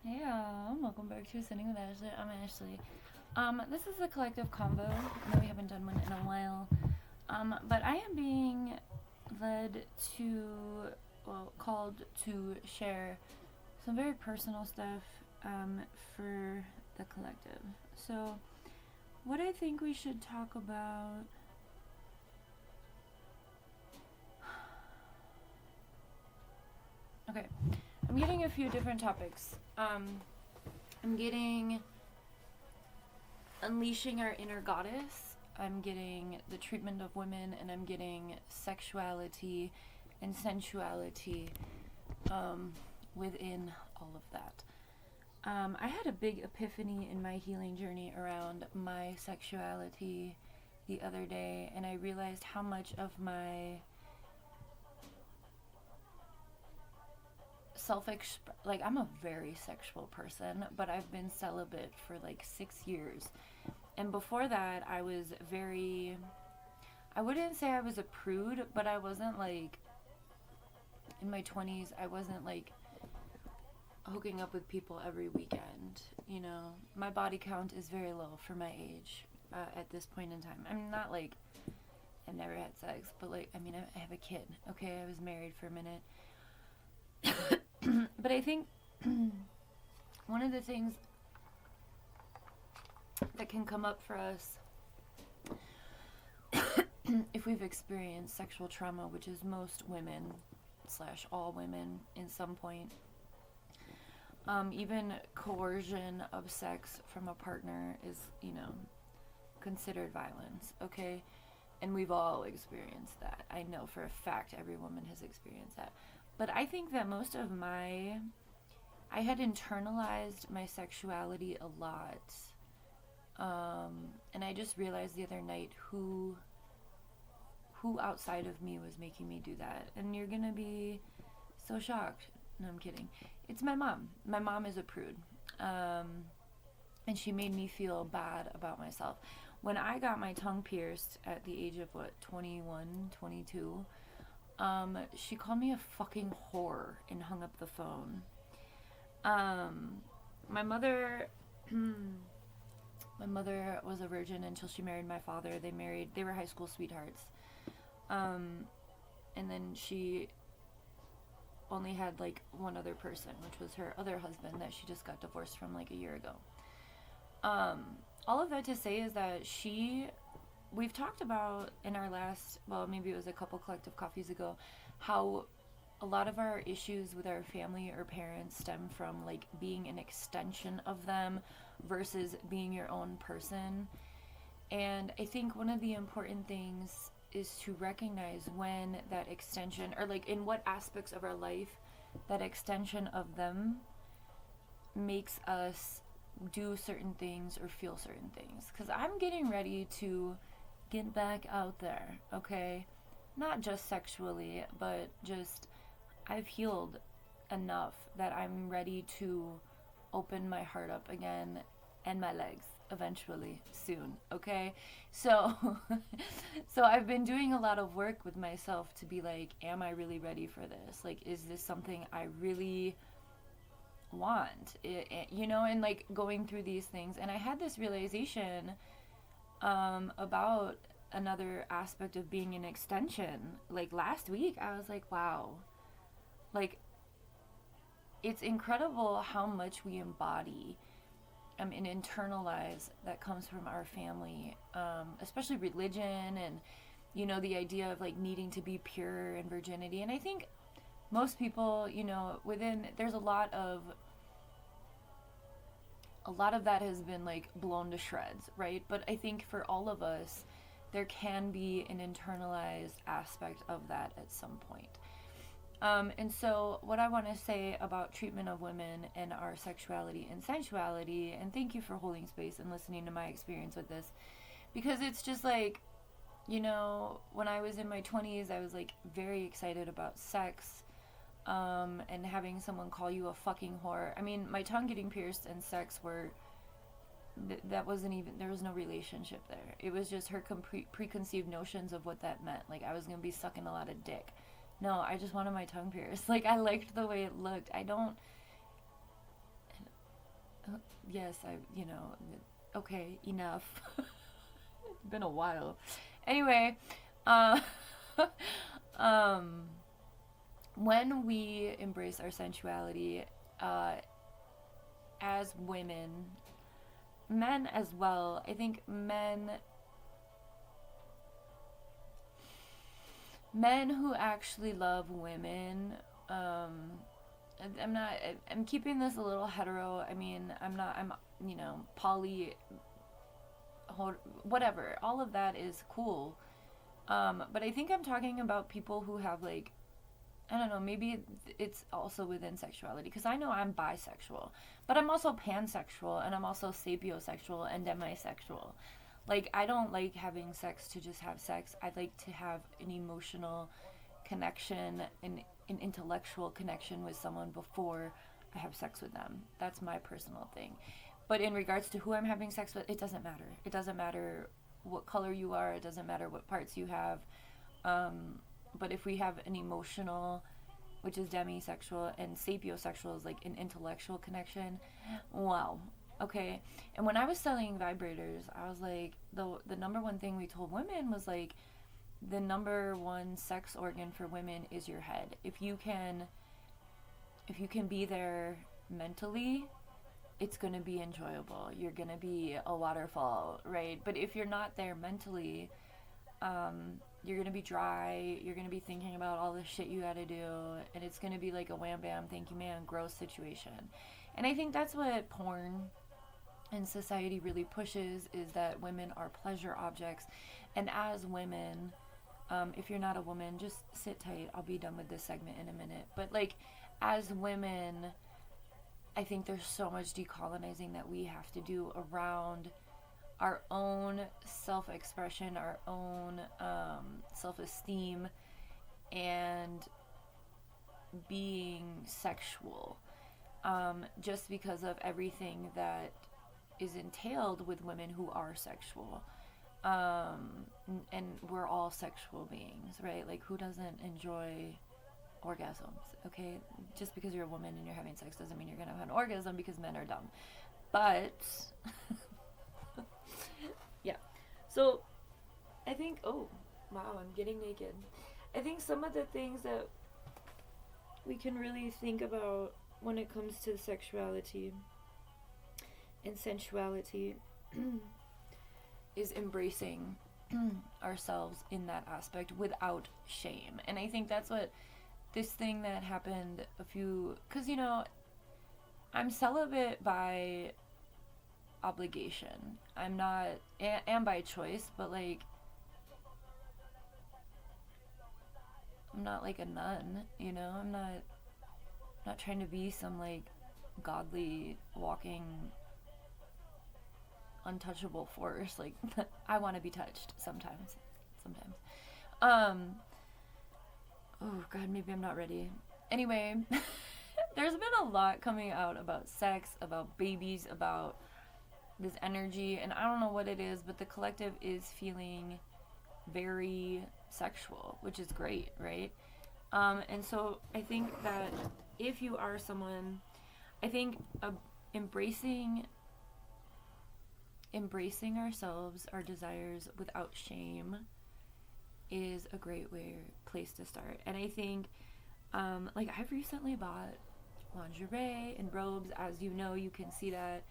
Hey, welcome back to Sitting with Ashley. I'm Ashley. This is a collective convo. I know we haven't done one in a while. But I am being led to, called to share some very personal stuff for the collective. So, what I think we should talk about. Okay, I'm getting a few different topics. I'm getting unleashing our inner goddess. I'm getting the treatment of women, and I'm getting sexuality and sensuality within all of that. I had a big epiphany in my healing journey around my sexuality the other day, and I realized how much of my like, I'm a very sexual person, but I've been celibate for like 6 years. And before that, I wouldn't say I was a prude, but I wasn't like, in my 20s, I wasn't like hooking up with people every weekend. My body count is very low for my age at this point in time. I'm not like, I've never had sex, but like, I have a kid, okay? I was married for a minute. But I think one of the things that can come up for us if we've experienced sexual trauma, which is most women / all women in some point, even coercion of sex from a partner is, considered violence, okay? And we've all experienced that. I know for a fact every woman has experienced that. But I think that I had internalized my sexuality a lot. And I just realized the other night who outside of me was making me do that. And you're gonna be so shocked. No, I'm kidding. It's my mom. My mom is a prude. And she made me feel bad about myself. When I got my tongue pierced at the age of 21, 22, she called me a fucking whore and hung up the phone. My mother my mother was a virgin until she married my father. They were high school sweethearts. And then she only had like one other person, which was her other husband that she just got divorced from like a year ago. All of that to say is that we've talked about in our last, maybe it was a couple collective coffees ago, how a lot of our issues with our family or parents stem from like being an extension of them versus being your own person. And I think one of the important things is to recognize when that extension, or like in what aspects of our life that extension of them makes us do certain things or feel certain things. Because I'm getting ready to get back out there, okay? Not just sexually, but just I've healed enough that I'm ready to open my heart up again, and my legs eventually soon, okay? So so I've been doing a lot of work with myself to be like, am I really ready for this? Like, is this something I really want? And like going through these things, and I had this realization about another aspect of being an extension. Like last week, I was like, wow, like it's incredible how much we embody and internalize that comes from our family, especially religion and the idea of like needing to be pure and virginity. And I think most people, there's a lot of that has been like blown to shreds, right? But I think for all of us, there can be an internalized aspect of that at some point. And so what I want to say about treatment of women and our sexuality and sensuality, and thank you for holding space and listening to my experience with this, because it's just like, when I was in my 20s, I was like very excited about sex, and having someone call you a fucking whore. I mean, my tongue getting pierced and sex were, that wasn't even, there was no relationship there. It was just her preconceived notions of what that meant. Like I was going to be sucking a lot of dick. No, I just wanted my tongue pierced. Like, I liked the way it looked. yes, okay, enough. It's been a while. Anyway, uh, um, when we embrace our sensuality, uh, as women, men as well, I think men who actually love women, um, I'm not, I'm keeping this a little hetero. I mean, I'm, poly, whatever. All of that is cool. But I think I'm talking about people who have, like, I don't know, maybe it's also within sexuality, because I know I'm bisexual, but I'm also pansexual, and I'm also sapiosexual and demisexual. Like, I don't like having sex to just have sex. I like to have an emotional connection and an intellectual connection with someone before I have sex with them. That's my personal thing. But in regards to who I'm having sex with, it doesn't matter. It doesn't matter what color you are, it doesn't matter what parts you have. But if we have an emotional, which is demisexual, and sapiosexual is like an intellectual connection, wow. Okay. And when I was selling vibrators, I was like, the number one thing we told women was like, the number one sex organ for women is your head. If you can be there mentally, it's going to be enjoyable. You're going to be a waterfall, right? But if you're not there mentally, you're going to be dry. You're going to be thinking about all the shit you got to do. And it's going to be like a wham bam, thank you ma'am, gross situation. And I think that's what porn and society really pushes, is that women are pleasure objects. And as women, if you're not a woman, just sit tight. I'll be done with this segment in a minute. But like, as women, I think there's so much decolonizing that we have to do around our own self-expression, our own self-esteem, and being sexual. Just because of everything that is entailed with women who are sexual. And we're all sexual beings, right? Like, who doesn't enjoy orgasms? Okay, just because you're a woman and you're having sex doesn't mean you're gonna have an orgasm, because men are dumb. But yeah, so I think, oh wow, I'm getting naked. I think some of the things that we can really think about when it comes to sexuality and sensuality is embracing ourselves in that aspect without shame. And I think that's what this thing that happened because I'm celibate by obligation. I'm not, and by choice, but like, I'm not like a nun, I'm not trying to be some like godly walking untouchable force. Like, I want to be touched sometimes. Oh god, maybe I'm not ready. Anyway, there's been a lot coming out about sex, about babies, about this energy, and I don't know what it is, but the collective is feeling very sexual, which is great, right? And so I think that if you are someone, I think embracing ourselves, our desires, without shame is a great place to start. And I think, like, I've recently bought lingerie and robes. As you know, you can see that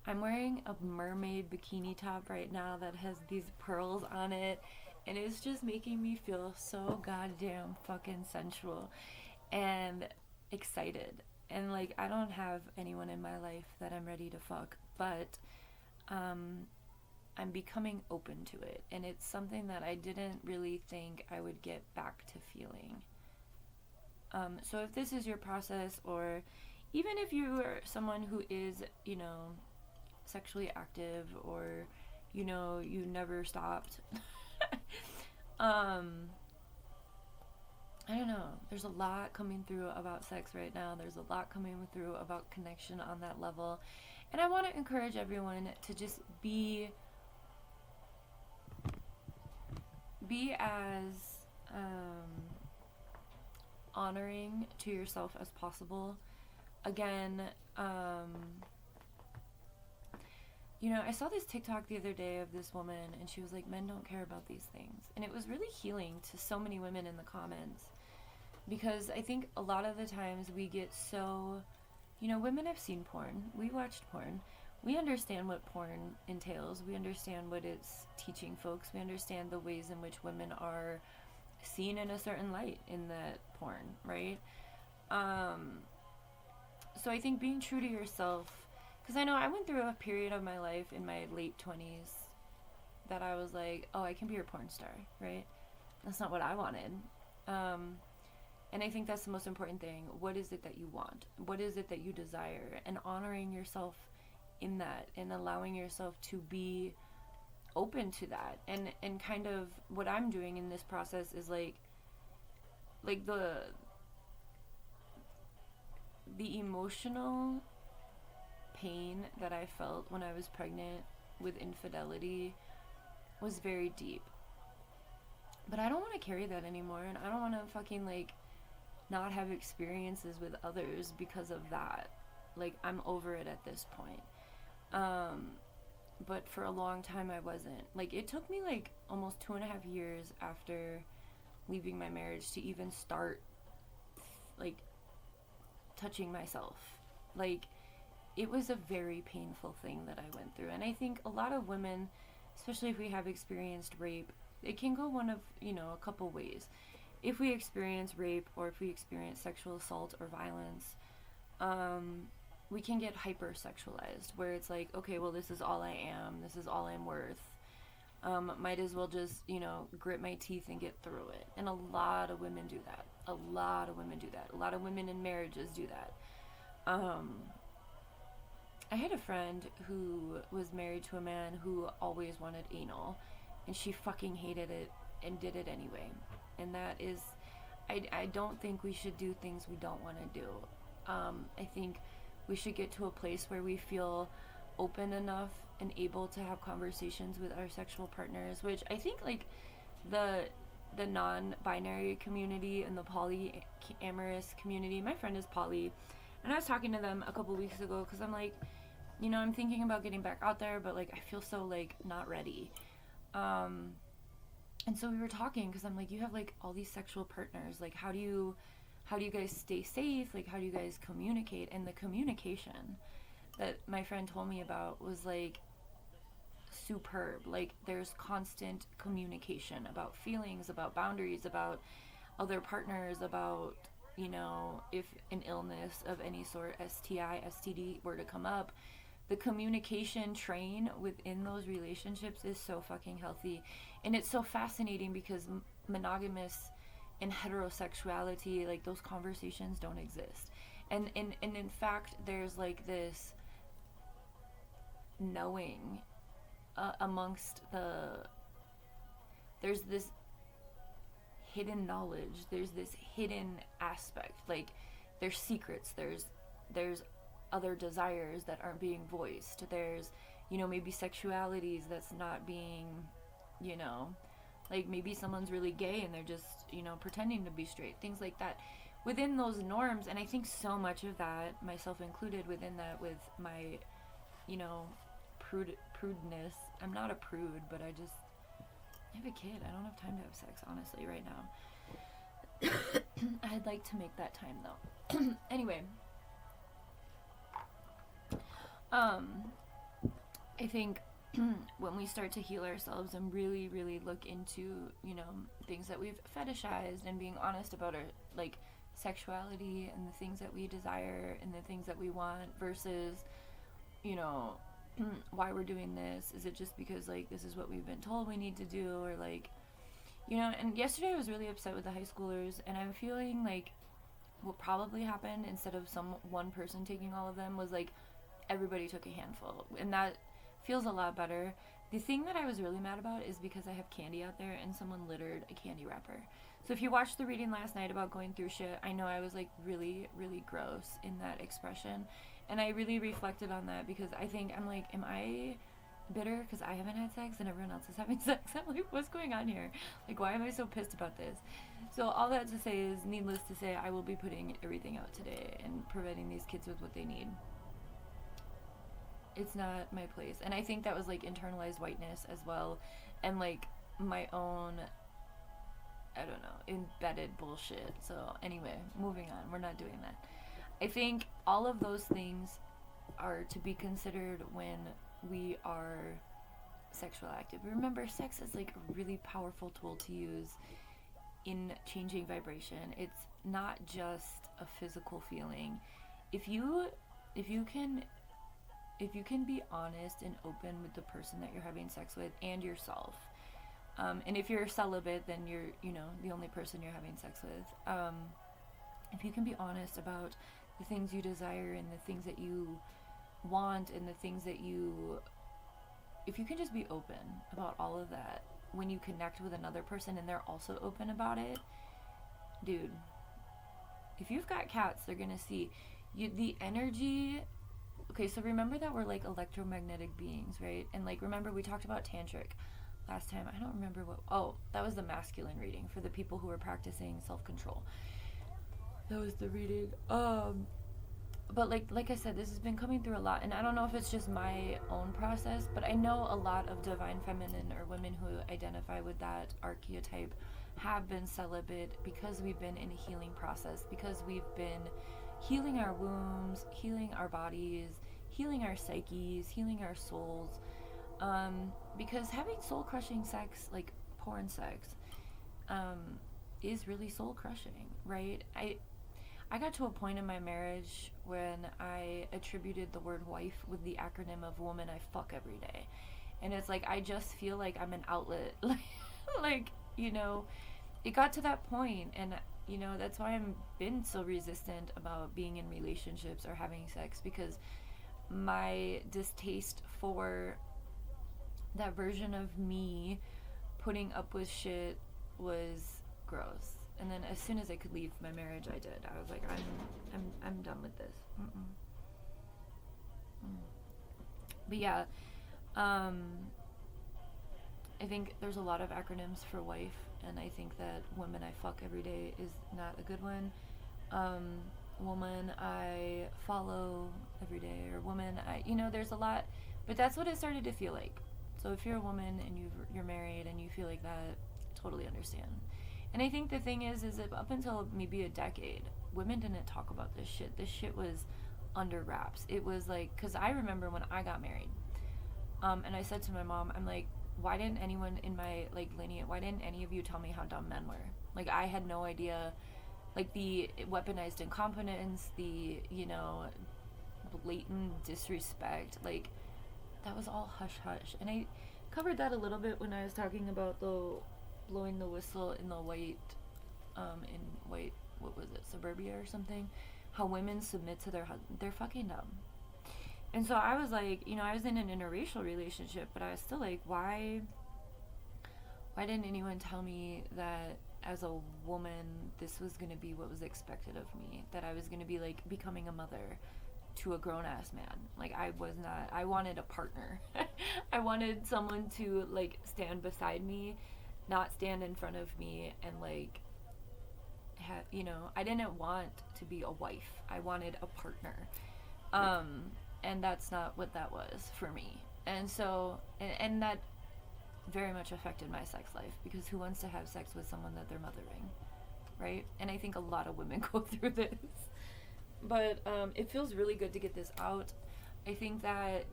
I'm wearing a mermaid bikini top right now that has these pearls on it, and it's just making me feel so goddamn fucking sensual and excited. And like, I don't have anyone in my life that I'm ready to fuck, but I'm becoming open to it, and it's something that I didn't really think I would get back to feeling. So if this is your process, or even if you are someone who is, sexually active, or, you never stopped, I don't know. There's a lot coming through about sex right now. There's a lot coming through about connection on that level. And I want to encourage everyone to just be as honoring to yourself as possible. Again, I saw this TikTok the other day of this woman, and she was like, men don't care about these things. And it was really healing to so many women in the comments, because I think a lot of the times we get so, women have seen porn, we watched porn, we understand what porn entails, we understand what it's teaching folks, we understand the ways in which women are seen in a certain light in that porn, right? So I think being true to yourself, because I know I went through a period of my life in my late 20s that I was like, oh, I can be a porn star, right? That's not what I wanted. And I think that's the most important thing. What is it that you want? What is it that you desire? And honoring yourself in that, and allowing yourself to be open to that. And kind of what I'm doing in this process is like the emotional pain that I felt when I was pregnant with infidelity was very deep. But I don't want to carry that anymore, and I don't want to fucking like not have experiences with others because of that. Like, I'm over it at this point. But for a long time I wasn't. Like, it took me like almost 2.5 years after leaving my marriage to even start like touching myself. Like, it was a very painful thing that I went through. And I think a lot of women, especially if we have experienced rape, it can go one of, a couple ways. If we experience rape, or if we experience sexual assault or violence, we can get hypersexualized, where it's like, okay, well, this is all I am, this is all I'm worth. Might as well just, grit my teeth and get through it. And a lot of women do that. A lot of women do that. A lot of women in marriages do that. I had a friend who was married to a man who always wanted anal, and she fucking hated it and did it anyway. And that is, I don't think we should do things we don't want to do. I think we should get to a place where we feel open enough and able to have conversations with our sexual partners, which I think like the non-binary community and the polyamorous community, my friend is poly, and I was talking to them a couple weeks ago because I'm like, I'm thinking about getting back out there, but like I feel so like not ready. And so we were talking, because I'm like, you have like all these sexual partners, like how do you guys stay safe? Like, how do you guys communicate? And the communication that my friend told me about was like superb. Like, there's constant communication about feelings, about boundaries, about other partners, about, if an illness of any sort, STI, STD, were to come up, the communication train within those relationships is so fucking healthy. And it's so fascinating because monogamous and heterosexuality, like, those conversations don't exist. And in fact, there's like this knowing amongst there's this hidden knowledge, there's this hidden aspect, like there's secrets, there's other desires that aren't being voiced, there's maybe sexualities that's not being, like maybe someone's really gay and they're just pretending to be straight, things like that within those norms. And I think so much of that, myself included within that, with my prudeness, I'm not a prude, but I have a kid, I don't have time to have sex honestly right now. I'd like to make that time though. Anyway, I think when we start to heal ourselves and really, really look into, things that we've fetishized, and being honest about our, like, sexuality and the things that we desire and the things that we want versus, why we're doing this. Is it just because, like, this is what we've been told we need to do, or, like, and yesterday I was really upset with the high schoolers, and I'm feeling like what probably happened, instead of one person taking all of them, was like everybody took a handful, and that feels a lot better. The thing that I was really mad about is because I have candy out there and someone littered a candy wrapper. So if you watched the reading last night about going through shit, I know I was like really, really gross in that expression, and I really reflected on that, because I think I'm like, am I bitter because I haven't had sex and everyone else is having sex? I'm like, what's going on here? Like, why am I so pissed about this? So all that to say is, needless to say, I will be putting everything out today and providing these kids with what they need. It's not my place. And I think that was like internalized whiteness as well, and like my own, I don't know, embedded bullshit. So anyway, moving on. We're not doing that. I think all of those things are to be considered when we are sexual active. Remember, sex is like a really powerful tool to use in changing vibration. It's not just a physical feeling. If you if you can be honest and open with the person that you're having sex with and yourself, and if you're celibate, then you're, you know, the only person you're having sex with. If you can be honest about the things you desire and the things that you want and the things that you, if you can just be open about all of that when you connect with another person and they're also open about it, dude, if you've got cats, they're gonna see you, the energy. Okay, so remember that we're like electromagnetic beings, right? And like, remember we talked about tantric last time. I don't remember what, oh, that was the masculine reading for the people who were practicing self-control. That was the reading. But like I said, this has been coming through a lot, and I don't know if it's just my own process, but I know a lot of divine feminine or women who identify with that archetype have been celibate because we've been in a healing process, because we've been healing our wombs, healing our bodies, healing our psyches, healing our souls, because having soul-crushing sex, like porn sex, is really soul-crushing, right? I got to a point in my marriage when I attributed the word wife with the acronym of woman I fuck every day. And it's like, I just feel like I'm an outlet. Like, you know, it got to that point, and, you know, that's why I'm been so resistant about being in relationships or having sex, because my distaste for that version of me putting up with shit was gross. And then as soon as I could leave my marriage, I did. I was like, I'm done with this. But yeah, I think there's a lot of acronyms for wife, and I think that woman I fuck every day is not a good one. Woman I follow every day, or woman I, you know, there's a lot, but that's what it started to feel like. So if you're a woman and you're married and you feel like that, totally understand. And I think the thing is that up until maybe a decade, women didn't talk about this shit. This shit was under wraps. It was like, because I remember when I got married, and I said to my mom, I'm like, why didn't anyone in my like lineage, why didn't any of you tell me how dumb men were? Like, I had no idea, like the weaponized incompetence, the, you know, blatant disrespect, like that was all hush hush. And I covered that a little bit when I was talking about the blowing the whistle in the white, what was it, suburbia or something, how women submit to their husband. They're fucking dumb. And so I was like, you know, I was in an interracial relationship, but I was still like, why didn't anyone tell me that as a woman this was going to be what was expected of me, that I was going to be like becoming a mother to a grown-ass man. Like, I wanted a partner. I wanted someone to like stand beside me, not stand in front of me, and like you know, I didn't want to be a wife. I wanted a partner. And that's not what that was for me. And so, and that very much affected my sex life, because who wants to have sex with someone that they're mothering, right? And I think a lot of women go through this. But it feels really good to get this out. I think that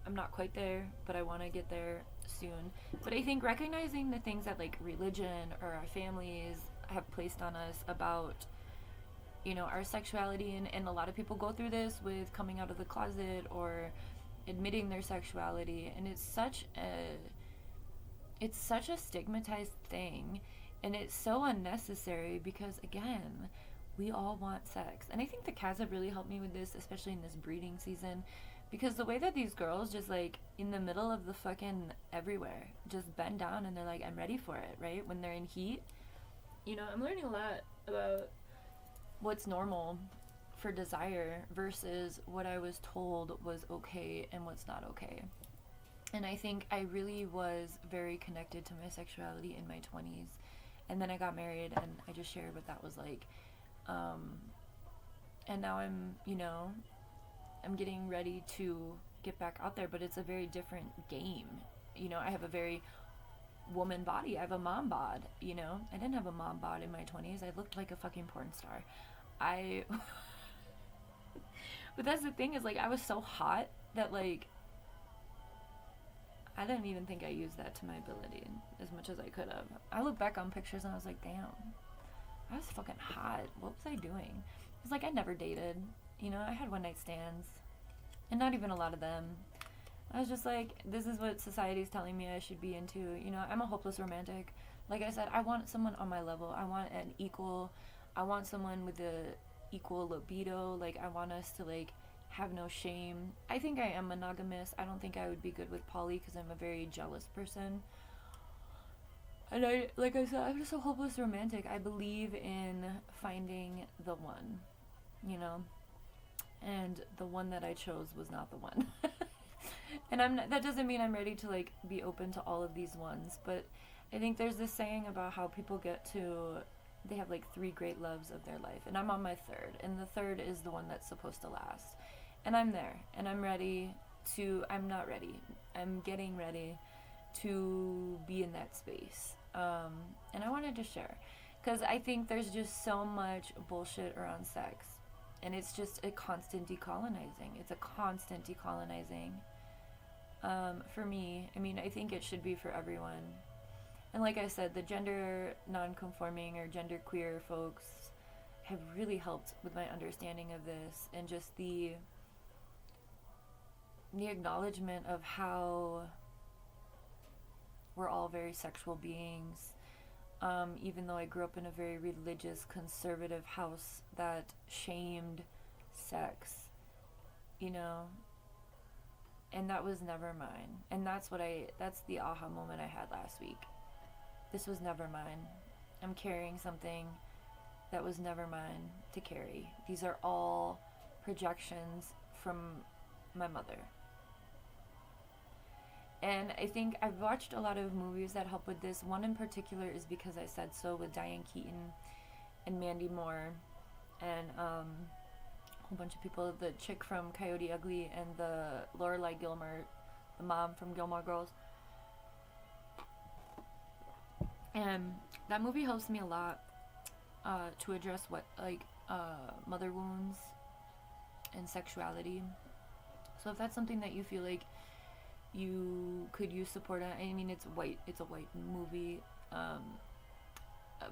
I'm not quite there, but I want to get there soon. But I think recognizing the things that like religion or our families have placed on us about, you know, our sexuality, and a lot of people go through this with coming out of the closet or admitting their sexuality, and it's such a stigmatized thing, and it's so unnecessary, because again, we all want sex. And I think the cats have really helped me with this, especially in this breeding season, because the way that these girls just like in the middle of the fucking everywhere just bend down and they're like, I'm ready for it, right? When they're in heat, you know, I'm learning a lot about what's normal for desire versus what I was told was okay and what's not okay. And I think I really was very connected to my sexuality in my 20s, and then I got married, and I just shared what that was like, and now I'm, you know, I'm getting ready to get back out there, but it's a very different game. You know, I have a very woman body. I have a mom bod, you know? I didn't have a mom bod in my 20s. I looked like a fucking porn star. I But that's the thing, is like I was so hot that like I didn't even think I used that to my ability as much as I could have. I look back on pictures and I was like, damn, I was fucking hot. What was I doing? It's like I never dated. You know, I had one night stands, and not even a lot of them. I was just like, this is what society's telling me I should be into. You know, I'm a hopeless romantic. Like I said, I want someone on my level. I want an equal. I want someone with a equal libido. Like, I want us to like have no shame. I think I am monogamous. I don't think I would be good with poly because I'm a very jealous person. And I, like I said, I'm just a hopeless romantic. I believe in finding the one, you know? And the one that I chose was not the one. And that doesn't mean I'm ready to like be open to all of these ones, but I think there's this saying about how people they have like 3 great loves of their life, and I'm on my 3rd, and the 3rd is the one that's supposed to last. And I'm there, and I'm not ready. I'm getting ready to be in that space. And I wanted to share, because I think there's just so much bullshit around sex, and it's just a constant decolonizing. It's a constant decolonizing. For me, I mean, I think it should be for everyone. And like I said, the gender non-conforming or gender queer folks have really helped with my understanding of this, and just the acknowledgement of how we're all very sexual beings. Even though I grew up in a very religious, conservative house that shamed sex, you know, and that was never mine. And that's the aha moment I had last week. This was never mine. I'm carrying something that was never mine to carry. These are all projections from my mother. And I think I've watched a lot of movies that help with this. One in particular is Because I Said So, with Diane Keaton and Mandy Moore and a whole bunch of people. The chick from Coyote Ugly and the Lorelai Gilmore, the mom from Gilmore Girls. And that movie helps me a lot to address mother wounds and sexuality. So if that's something that you feel like you could use support on, I mean, it's a white movie,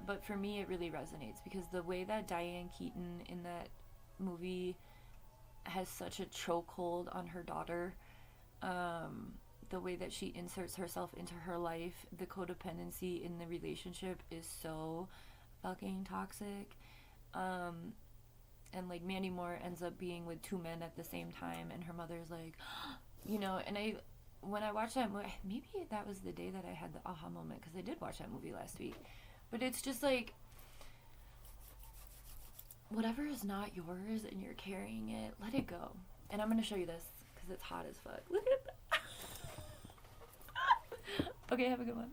but for me it really resonates, because the way that Diane Keaton in that movie has such a chokehold on her daughter, the way that she inserts herself into her life, the codependency in the relationship is so fucking toxic. And like Mandy Moore ends up being with 2 men at the same time, and her mother's like, you know, and when I watched that movie, maybe that was the day that I had the aha moment, because I did watch that movie last week. But it's just like, whatever is not yours and you're carrying it, let it go. And I'm going to show you this, because it's hot as fuck. Look at that. Okay, have a good one.